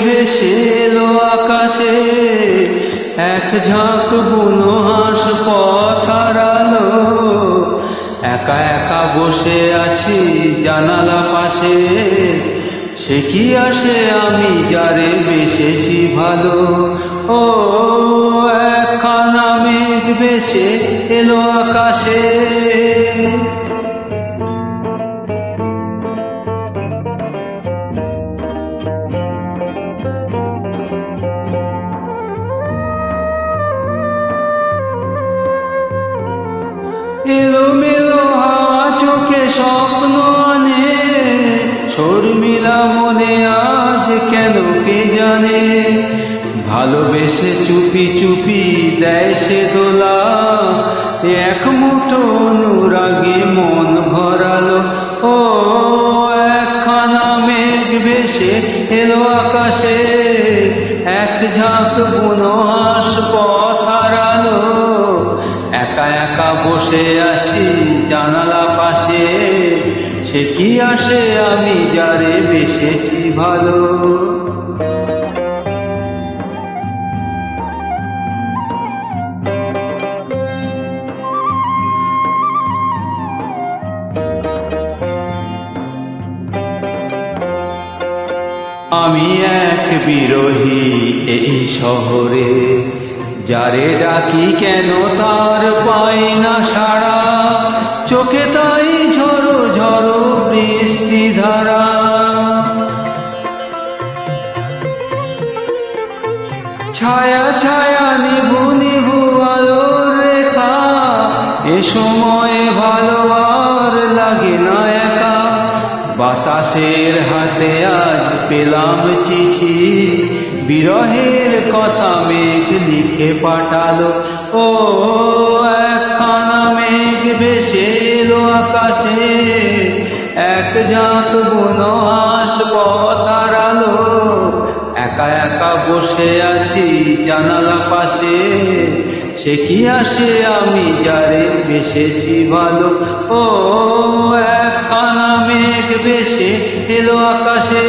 ভেসে এলো আকাশে, এক ঝাঁক বুনো হাঁস পথ হারালো। একা একা বসে আছি জানালা পাশে, সে কি আসে আমি যারে বেসেছি ভালো। ও একখানা মেঘ ভেসে এলো আকাশে। এলোমেলো হাওয়া চোখে স্বপ্ন আনে, শর্মিলা মনে আজ কেন কে জানে। ভালোবেসে চুপি চুপি দেয় সে দোলা, এক মুঠো অনুরাগে মন ভরালো। ও একখানা মেঘ ভেসে এলো আকাশে, এক ঝাঁক বুনো হাঁস পথ হারালো। একা একা বসে আছি জানালা পাশে, সে কি আসে আমি যারে বেসেছি ভালো। আমি এক বিরোহী এই শহরে, যারে ডাকি কেন তার পাই না সাড়া। চোখে তাই ঝড়ো ঝড়ো বৃষ্টি ধারা, ছায়া ছায়া নিভু নিভু আলোর রেখা। এ সময়ে ভালো আর লাগে না একা, বাতাসের হাসে আজ পেলাম চিঠি। বিরহের কথা মেঘ লিখে পাঠালো। ও একখানা মেঘ ভেসে এলো আকাশে, এক ঝাঁক বুনো হাঁস পথ হারালো। একা একা বসে আছি জানালা পাশে, সে কি আসে আমি যারে বেসেছি ভালো। ও একখানা মেঘ ভেসে এলো আকাশে।